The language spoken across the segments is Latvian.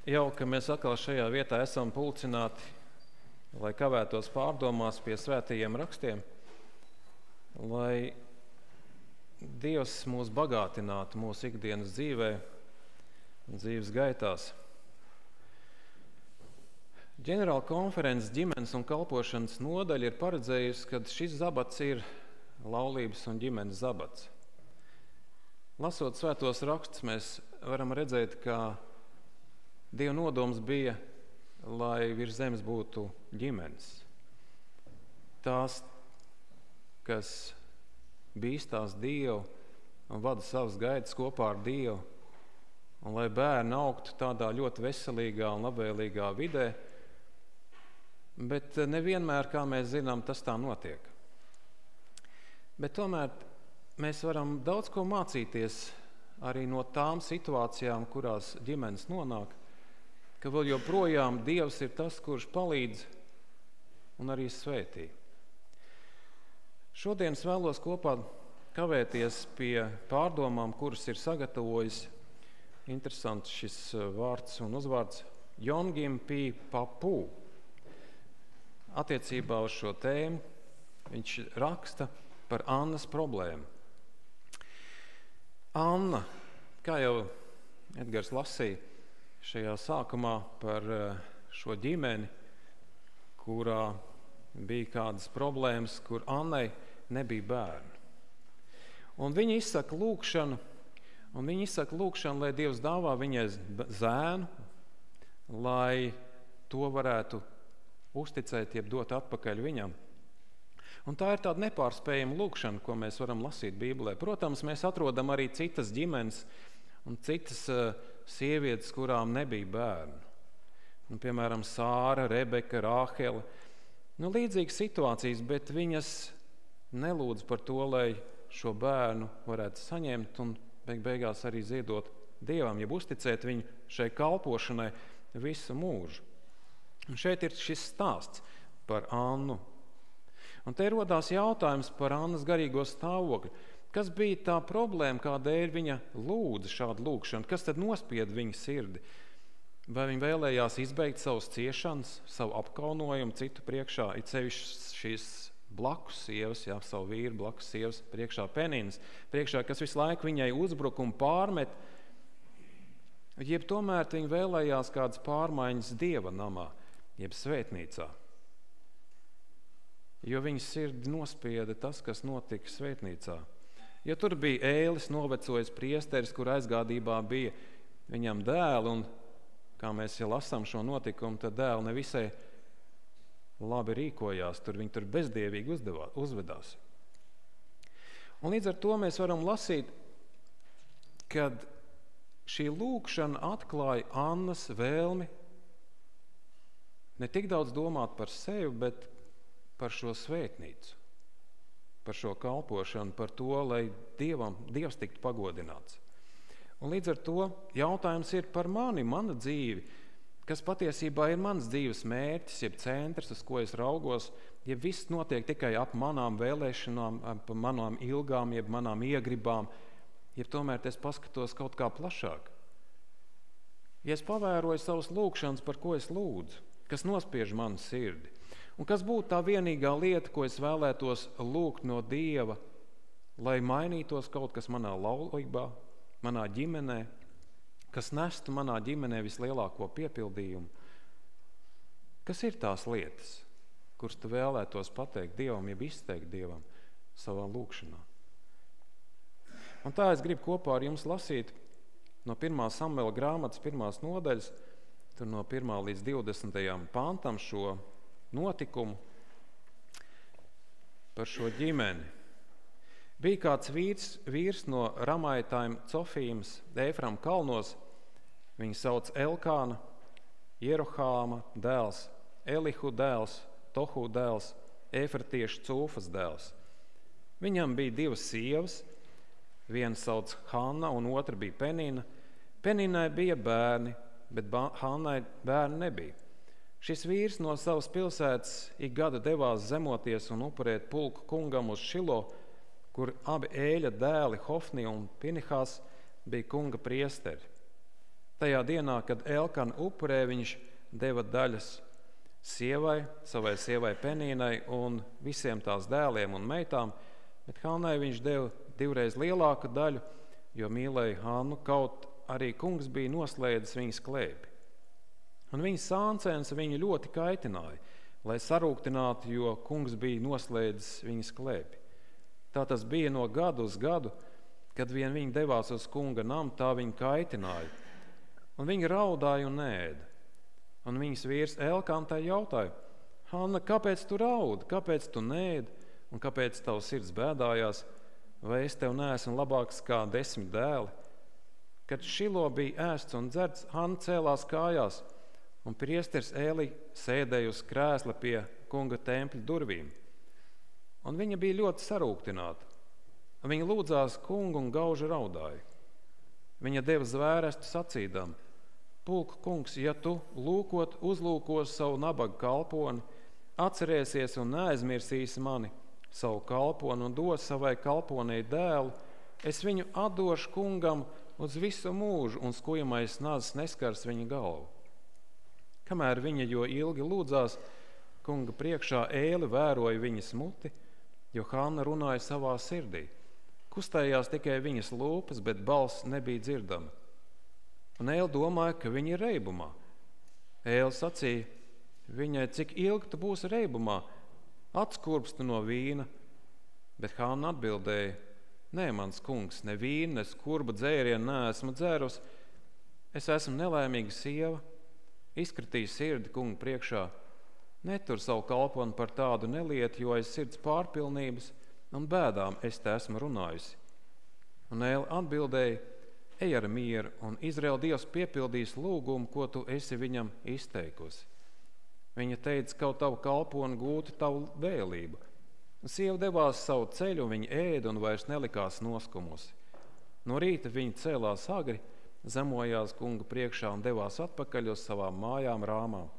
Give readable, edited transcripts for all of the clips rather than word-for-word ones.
jauka, ka mēs atkal šajā vietā esam pulcināti, lai kavētos pārdomās pie svētajiem rakstiem, lai Dievs mūs bagātinātu mūsu ikdienas dzīvē un dzīves gaitās. Ģenerāla konferences ģimenes un kalpošanas nodaļa ir paredzējusi, ka šis zabats ir laulības un ģimenes zabats. Lasot svētos rakstus, mēs varam redzēt, ka Dieva nodoms bija, lai virs zemes būtu ģimenes. Tās, kas bīstās Dievu un vada savas gaitas kopā ar Dievu, un lai bērni augtu tādā ļoti veselīgā un labvēlīgā vidē, bet nevienmēr, kā mēs zinām, tas tā notiek. Bet tomēr mēs varam daudz ko mācīties arī no tām situācijām, kurās ģimenes nonāk, ka vēl joprojām Dievs ir tas, kurš palīdz un arī svētī. Šodien es vēlos kopā kavēties pie pārdomām, kuras ir sagatavojis interesants šis vārds un uzvārds Jongim Pi Papu. Attiecībā uz šo tēmu viņš raksta par Annas problēmu. Anna, kā jau Edgars lasīja šajā sākumā par šo ģimeni, kurā bija kādas problēmas, kur Annai nebija bērnu. Un viņa izsaka lūgšanu, lai Dievs dāvā viņai zēnu, lai to varētu uzticēt, jeb dot atpakaļ viņam. Un tā ir tāda nepārspējama lūgšana, ko mēs varam lasīt Bībelē. Protams, mēs atrodam arī citas ģimenes un citas sievietes, kurām nebija bērnu. Piemēram, Sāra, Rebeka, Rāhele. Līdzīgas situācijas, bet viņas nelūdz par to, lai šo bērnu varētu saņemt un beigās arī ziedot Dievam, jeb uzticēt viņu šai kalpošanai visu mūžu. Un šeit ir šis stāsts par Annu. Un te rodās jautājums par Annas garīgo stāvokli. Kas bija tā problēma, kādēļ viņa lūdza šādu lūgšanu? Kas tad nospieda viņa sirdi? Vai viņa vēlējās izbeigt savas ciešanas, savu apkaunojumu citu priekšā, it sevišķi šīs blakus sievas, savu vīru blakus sievas priekšā Penīnas, priekšā, kas visu laiku viņai uzbruk un pārmet, jeb tomēr viņa vēlējās kādas pārmaiņas Dieva namā, jeb svētnīcā. Jo viņas sirdi nospieda tas, kas notika svētnīcā. Jo tur bija Ēlis, novecojis priesteris, kur aizgādībā bija viņam dēli, un kā mēs jau lasām šo notikumu, tad dēli nevisai labi rīkojās, viņi tur bezdievīgi uzvedās. Un līdz ar to mēs varam lasīt, kad šī lūgšana atklāja Annas vēlmi ne tik daudz domāt par sevi, bet par šo svētnīcu, par šo kalpošanu, par to, lai Dievs tiktu pagodināts. Un līdz ar to jautājums ir par mani, mana dzīvi, kas patiesībā ir mans dzīves mērķis, jeb centrs, uz ko es raugos, ja viss notiek tikai ap manām vēlēšanām, ap manām ilgām, jeb manām iegribām, ja tomēr es paskatos kaut kā plašāk. Ja es pavēroju savas lūgšanas, par ko es lūdzu, kas nospiež manu sirdi, un kas būtu tā vienīgā lieta, ko es vēlētos lūgt no Dieva, lai mainītos kaut kas manā laulībā, manā ģimenē, kas nestu manā ģimenē vislielāko piepildījumu. Kas ir tās lietas, kuras tu vēlētos pateikt Dievam, jeb izteikt Dievam savā lūgšanā? Un tā es gribu kopā ar jums lasīt no 1. Samuela grāmatas 1. nodaļas, tur no 1. līdz 20. pantam šo notikumu par šo ģimeni. Bija kāds vīrs no Ramaitājiem Cofīmas Ēfram kalnos, viņu sauc Elkāna, Jerohāma dēls, Elihu dēls, Tohu dēls, Efratiešu Cūfas dēls. Viņam bija 2 sievas, viena sauc Hanna un otra bija Penina. Peninai bija bērni, bet Hannai bērni nebija. Šis vīrs no savas pilsētas ik gadu devās zemoties un upurēt pulku kungam uz Šilo, kur abi Ēļa dēli Hofni un Pinihās bija kunga priesteri. Tajā dienā, kad Elkana upurē, viņš deva daļas savai sievai Penīnai un visiem tās dēliem un meitām, bet Hannai viņš deva 2 lielāku daļu, jo mīlēja Hannu, kaut arī kungs bija noslēdzis viņas klēpi. Un viņas sāncens viņu ļoti kaitināja, lai sarūktinātu, jo kungs bija noslēdzis viņas klēpi. Tā tas bija no gadu uz gadu, kad vien viņi devās uz kunga namu, tā viņu kaitināja. Un viņi raudāja un ēda. Un viņas vīrs Elkana tai jautāja: Hanna, kāpēc tu raudi, kāpēc tu nēdi, un kāpēc tavs sirds bēdājās, vai es tev neesmu labāks kā 10 dēli? Kad Šilo bija ēsts un dzerts, Hanna cēlās kājās, un priesteris Eli sēdēja uz krēsla pie kunga tempļa durvīm. Un viņa bija ļoti sarūktināta. Viņa lūdzās kungu un gauži raudāja. Viņa deva zvērestu sacīdam: Pulka kungs, ja tu uzlūkos savu nabaga kalponi, atcerēsies un neaizmirsīsi mani, savu kalponi, un dos savai kalponei dēlu, es viņu atdošu kungam uz visu mūžu, un skujamais nazs neskars viņa galvu. Kamēr viņa jo ilgi lūdzās, kunga priekšā Ēli vēroja viņas muti, jo Hanna runāja savā sirdī. Kustējās tikai viņas lūpas, bet balss nebija dzirdama. Un Ēli domāja, ka viņa ir reibumā. Ēli sacīja viņai: cik ilgi tu būsi reibumā? Atskurbstu no vīna. Bet Hanna atbildēja: nē, mans kungs, ne vīna, ne skurba dzērienu neesmu dzērus. Es esmu nelaimīga sieva, izkratīju sirdi kunga priekšā. Netur savu kalponi par tādu nelietu, jo aiz sirds pārpilnības un bēdām es te esmu runājusi. Un Ēli atbildēja: ej ar mieru, un Izraēla Dievs piepildīs lūgumu, ko tu esi viņam izteikusi. Viņa teica: kaut tavu kalponi gūtu tavu dēlību. Un sieva devās savu ceļu, un viņa ēda un vairs nelikās noskumusi. No rīta viņa cēlās agri, zemojās kunga priekšā un devās atpakaļ uz savām mājām Rāmām.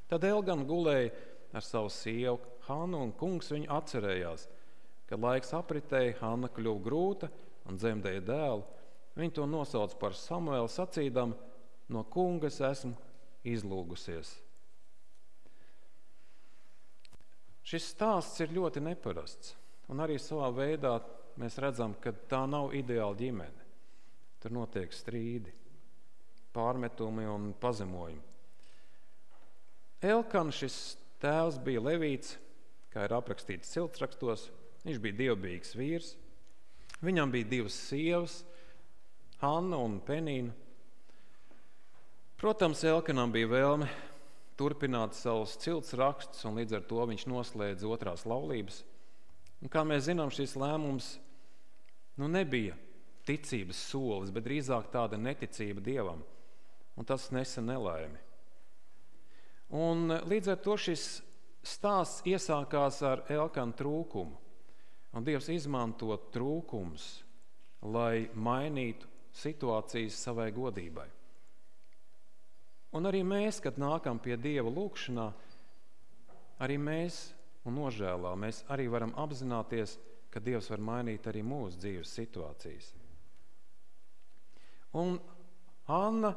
Tad Elkana gulēja ar savu sievu Hannu, un kungs viņu atcerējās. Kad laiks apritēja, Hanna kļuva grūta un dzemdēja dēlu. Viņa to nosauca par Samuēlu, sacīdam: no kunga es esmu izlūgusies. Šis stāsts ir ļoti neparasts, un arī savā veidā mēs redzam, ka tā nav ideāla ģimene. Tur notiek strīdi, pārmetumi un pazemojumi. Elkana, šis tēvs, bija levīts, kā ir aprakstīts ciltsrakstos. Viņš bija dievbijīgs vīrs. Viņam bija 2 sievas, Hanna un Penīna. Protams, Elkanam bija vēlme turpināt savus ciltsrakstus, un līdz ar to viņš noslēdza 2. laulības. Un, kā mēs zinām, šis lēmums nebija ticības solis, bet drīzāk tāda neticība Dievam, un tas nesa nelaimi. Un līdz ar to šis stāsts iesākās ar Elkana trūkumu, un Dievs izmanto trūkumus, lai mainītu situācijas savai godībai. Un arī mēs, kad nākam pie Dieva lūgšanā, arī mēs un nožēlā, mēs arī varam apzināties, ka Dievs var mainīt arī mūsu dzīves situācijas. Un Anna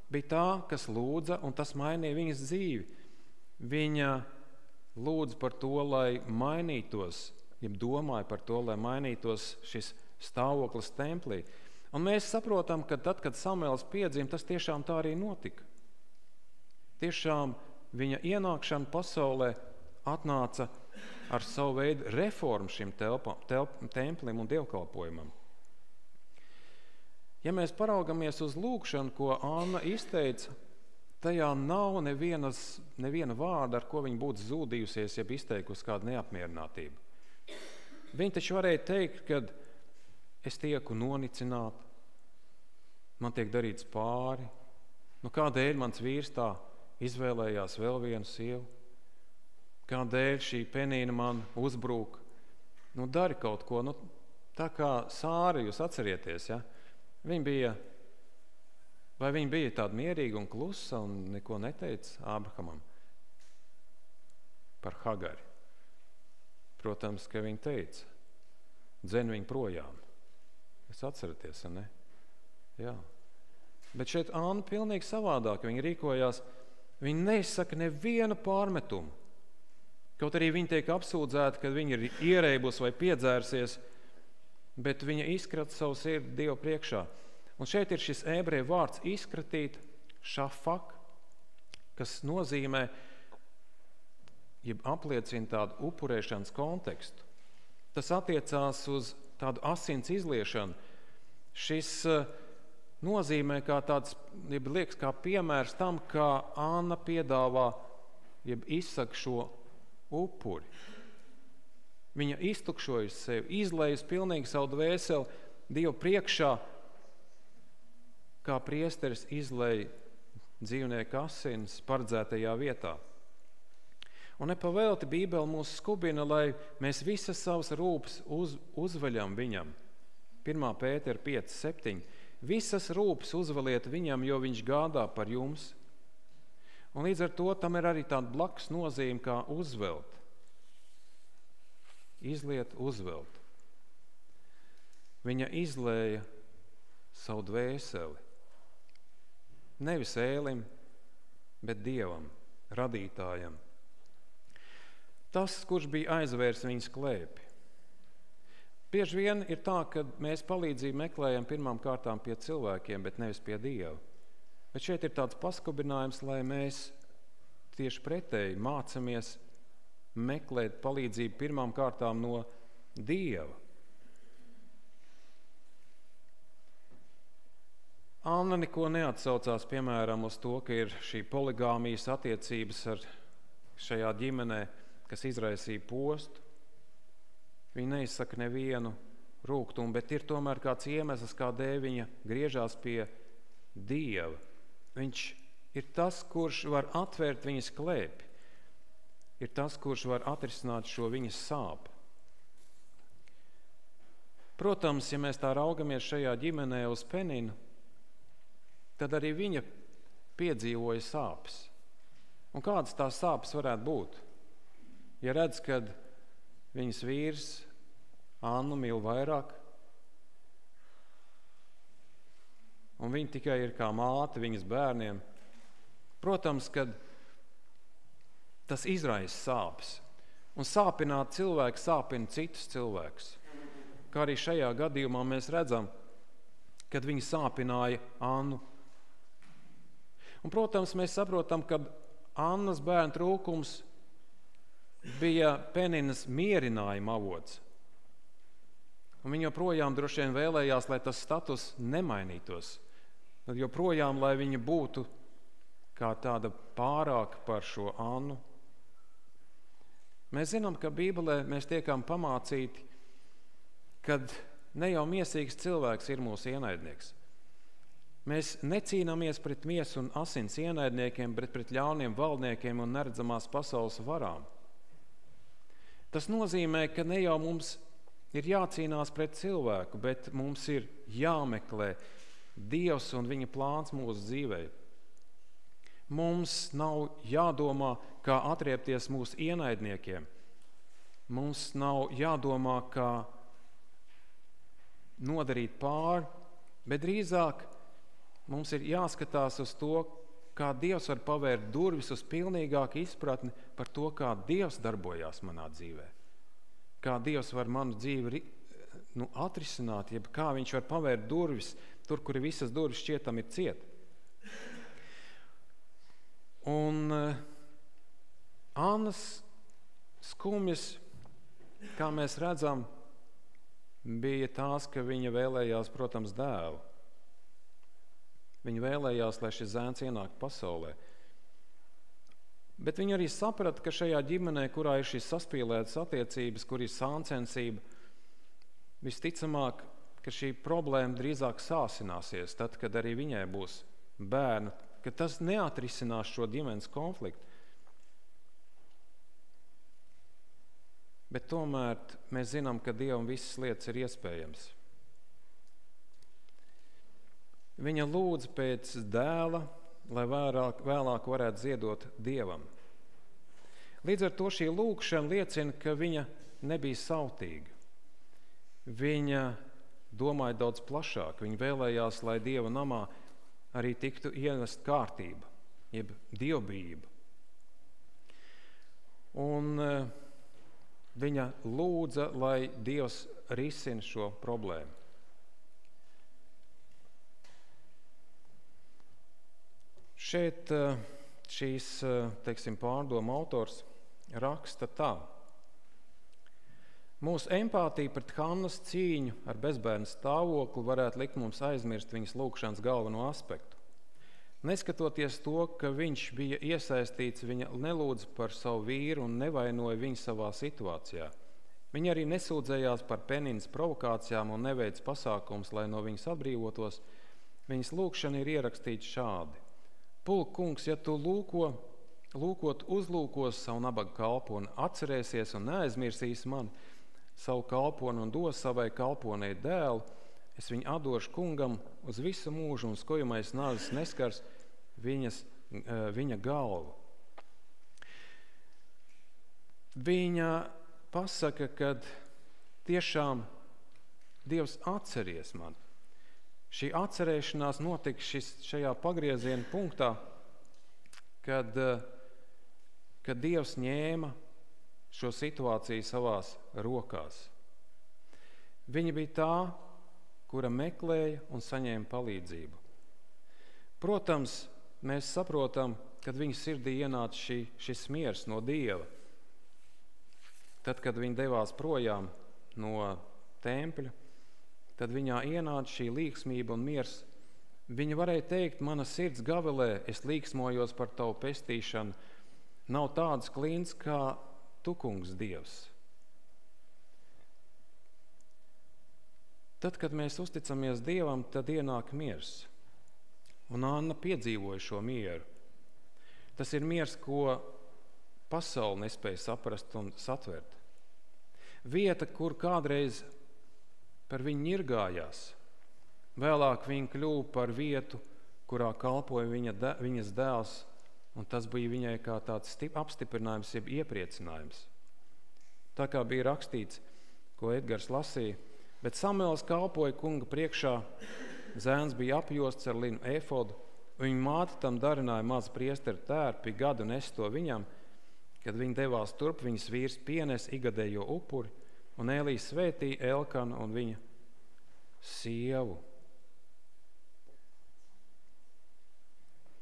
bija tā, kas lūdza, un tas mainīja viņas dzīvi. Viņa lūdza par to, lai mainītos, jeb domāja par to, lai mainītos šis stāvoklis templī. Un mēs saprotam, ka tad, kad Samuēls piedzima, tas tiešām tā arī notika. Tiešām viņa ienākšana pasaulē atnāca ar savu veidu reformu šim templim un dievkalpojumam. Ja mēs paraugamies uz lūgšanu, ko Anna izteica, tajā nav neviena vārda, ar ko viņa būtu zūdījusies, jeb izteikusi kādu neapmierinātību. Viņa taču varēja teikt, ka es tieku nonicināta, man tiek darīts pāri. Kādēļ mans vīrs tā izvēlējās vēl vienu sievu? Kādēļ šī Penīna man uzbrūk? Dari kaut ko. Tā kā Sāra, jūs atcerieties, ja? Viņa bija tāda mierīga un klusa un neko neteica Ābrahamam par Hagari? Protams, ka viņa teica: dzen viņu projām. Jūs atceraties, ne? Jā. Bet šeit Anna pilnīgi savādāk. Viņa rīkojās, viņa neizsaka nevienu pārmetumu. Kaut arī viņa tiek apsūdzēta, ka viņa ir ierēbus vai piedzērsies, bet viņa izkrata savu sirdi Dievu priekšā. Un šeit ir šis ebreju vārds izkratīt, šafak, kas nozīmē, jeb apliecina tādu upurēšanas kontekstu. Tas attiecās uz tādu asins izliešanu. Šis nozīmē kā tāds, jeb liekas kā piemērs tam, kā Anna piedāvā, jeb izsaka šo upuri. Viņa iztukšojas sevi, izlejas pilnīgi savu dvēseli Dievu priekšā, kā priesteris izlej dzīvnieku asins paredzētajā vietā. Un nepavēlti Bībele mūs skubina, lai mēs visas savas rūpes uzveļam viņam. 1. Pētera 5:7. Visas rūpes uzveliet viņam, jo viņš gādā par jums. Un līdz ar to tam ir arī tāda blakus nozīme kā uzvelt. Izliet, uzvelt. Viņa izlēja savu dvēseli. Nevis ēlim, bet Dievam, radītājam. Tas, kurš bija aizvērs viņas klēpi. Bieži vien ir tā, ka mēs palīdzību meklējam pirmām kārtām pie cilvēkiem, bet nevis pie Dieva. Bet šeit ir tāds paskubinājums, lai mēs tieši pretēji mācamies meklēt palīdzību pirmām kārtām no Dieva. Anna neko neatsaucās, piemēram, uz to, ka ir šī poligāmijas attiecības ar šajā ģimenē, kas izraisīja postu. Viņa neizsaka nevienu rūgtumu, bet ir tomēr kāds iemesls, kādēļ viņa griežās pie Dieva. Viņš ir tas, kurš var atvērt viņas klēpi. Ir tas, kurš var atrisināt šo viņas sāpi. Protams, ja mēs tā raugamies šajā ģimenē uz Peninu, tad arī viņa piedzīvoja sāpes. Un kādas tās sāpes varētu būt? Ja redz, kad viņas vīrs Annu mīl vairāk, un viņa tikai ir kā māte viņas bērniem, protams, kad tas izraisa sāpes. Un sāpināt cilvēku sāpina citus cilvēkus. Kā arī šajā gadījumā mēs redzam, kad viņi sāpināja Annu. Un, protams, mēs saprotam, ka Annas bērnu trūkums bija Peninas mierinājuma avots. Un viņa joprojām droši vien vēlējās, lai tas status nemainītos. Joprojām, lai viņa būtu kā tāda pārāka par šo Annu. Mēs zinām, ka Bībelē mēs tiekam pamācīti, kad ne jau miesīgs cilvēks ir mūsu ienaidnieks. Mēs necīnāmies pret miesu un asins ienaidniekiem, bet pret ļauniem valdniekiem un neredzamās pasaules varām. Tas nozīmē, ka ne jau mums ir jācīnās pret cilvēku, bet mums ir jāmeklē Dievs un viņa plāns mūsu dzīvē. Mums nav jādomā, kā atriepties mūsu ienaidniekiem. Mums nav jādomā, kā nodarīt pāri, bet drīzāk mums ir jāskatās uz to, kā Dievs var pavērt durvis uz pilnīgāku izpratni par to, kā Dievs darbojās manā dzīvē. Kā Dievs var manu dzīvi atrisināt, jeb kā viņš var pavērt durvis tur, kur visas durvis šķietam ir ciet. Un Annas skumjas, kā mēs redzam, bija tās, ka viņa vēlējās, protams, dēlu. Viņa vēlējās, lai šis zēns ienāk pasaulē. Bet viņa arī saprata, ka šajā ģimenē, kurā ir šīs saspīlētas attiecības, kur ir sāncensība, visticamāk, ka šī problēma drīzāk sāsināsies tad, kad arī viņai būs bērni, ka tas neatrisinās šo ģimenes konfliktu. Bet tomēr mēs zinām, ka Dievam visas lietas ir iespējams. Viņa lūdza pēc dēla, lai vēlāk varētu ziedot Dievam. Līdz ar to šī lūgšana liecina, ka viņa nebija sautīga. Viņa domāja daudz plašāk. Viņa vēlējās, lai Dieva namā arī tiktu ievest kārtība, jeb dievbijība. Un viņa lūdza, lai Dievs risina šo problēmu. Šeit šīs, pārdomu autors raksta tā. Mūsu empātija pret Hannas cīņu ar bezbērnu stāvokli varētu likt mums aizmirst viņas lūgšanas galveno aspektu. Neskatoties to, ka viņš bija iesaistīts, viņa nelūdza par savu vīru un nevainoja viņu savā situācijā. Viņa arī nesūdzējās par Peninas provokācijām un neveica pasākums, lai no viņas atbrīvotos. Viņas lūgšana ir ierakstīta šādi. Pulk, kungs, ja tu lūkot uzlūkos savu nabaga kalponi, atcerēsies un neaizmirsīsi mani, savu kalponi un dos savai kalponei dēlu, es viņu atdošu kungam uz visu mūžu un skojamais nāzes neskars viņa galvu. Viņa pasaka, ka tiešām Dievs atceries mani. Šī atcerēšanās notika šajā pagrieziena punktā, kad Dievs ņēma šo situāciju savās rokās. Viņa bija tā, kura meklēja un saņēma palīdzību. Protams, mēs saprotam, kad viņa sirdī ienāca šis miers no Dieva. Tad, kad viņa devās projām no tempļa, tad viņā ienāca šī līgsmība un miers. Viņa varēja teikt, mana sirds gavilē, es līgsmojos par tavu pestīšanu. Nav tāds klīns kā tu, kungs, Dievs. Tad, kad mēs uzticamies Dievam, tad ienāk miers. Un Anna piedzīvoja šo mieru. Tas ir miers, ko pasaule nespēja saprast un satvert. Vieta, kur kādreiz par viņu ņirgājās. Vēlāk viņa kļuva par vietu, kurā kalpoja viņas dēls, un tas bija viņai kā tāds apstiprinājums, jeb iepriecinājums. Tā kā bija rakstīts, ko Edgars lasīja, bet Samuels kalpoja kunga priekšā, zēns bija apjosts ar linu efodu, un viņa māte tam darināja mazu priesteru tērpi gadu nes to viņam, kad viņa devās turp, viņas vīrs pienes igadējo upuri, un Ēlijas svētīja Elkanu un viņa sievu.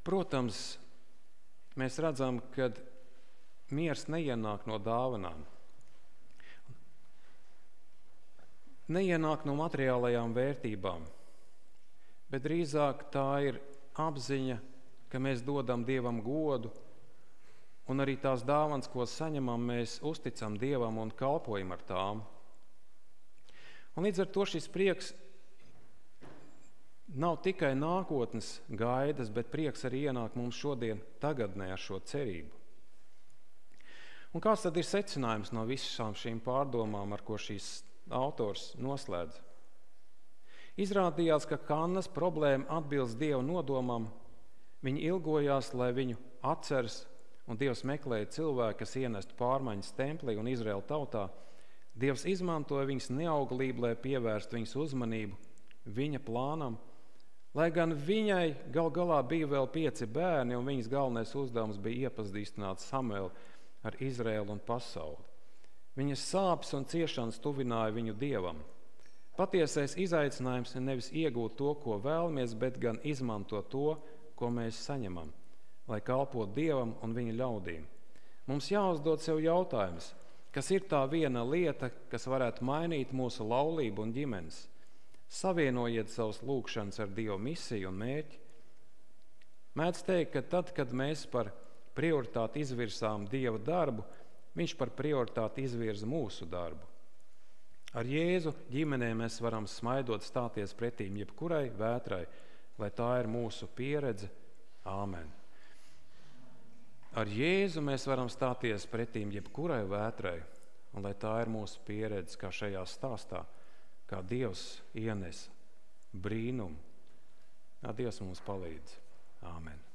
Protams, mēs redzam, ka miers neienāk no dāvanām. Neienāk no materiālajām vērtībām, bet drīzāk tā ir apziņa, ka mēs dodam Dievam godu, un arī tās dāvanas, ko saņemam, mēs uzticam Dievam un kalpojam ar tām. Un līdz ar to šis prieks nav tikai nākotnes gaidas, bet prieks arī ienāk mums šodien tagadnē ar šo cerību. Un kāds tad ir secinājums no visām šīm pārdomām, ar ko šīs autors noslēdz? Izrādījās, ka Hannas problēma atbilst Dieva nodomam, viņa ilgojās, lai viņu atceras, un Dievs meklēja cilvēku, kas ienestu pārmaiņas templī un Izraēla tautā. Dievs izmantoja viņas neauglību, lai pievērstu viņas uzmanību viņa plānam, lai gan viņai gal galā bija vēl 5 bērni, un viņas galvenais uzdevums bija iepazīstināt Samuelu ar Izraēlu un pasauli. Viņas sāpes un ciešanas tuvināja viņu Dievam. Patiesais izaicinājums ir nevis iegūt to, ko vēlamies, bet gan izmantot to, ko mēs saņemam, lai kalpotu Dievam un viņa ļaudīm. Mums jāuzdod sev jautājums, kas ir tā viena lieta, kas varētu mainīt mūsu laulību un ģimenes. Savienojiet savus lūgšanas ar Dieva misiju un mērķi. Mēdz teikt, ka tad, kad mēs par prioritāti izvirsām Dieva darbu, Viņš par prioritāti izvirza mūsu darbu. Ar Jēzu ģimenē mēs varam smaidot stāties pretīm jebkurai vētrai, lai tā ir mūsu pieredze. Āmen. Ar Jēzu mēs varam stāties pretīm jebkurai vētrai, un lai tā ir mūsu pieredze, kā šajā stāstā, kā Dievs ienes brīnumu. Dievs mums palīdz. Āmen.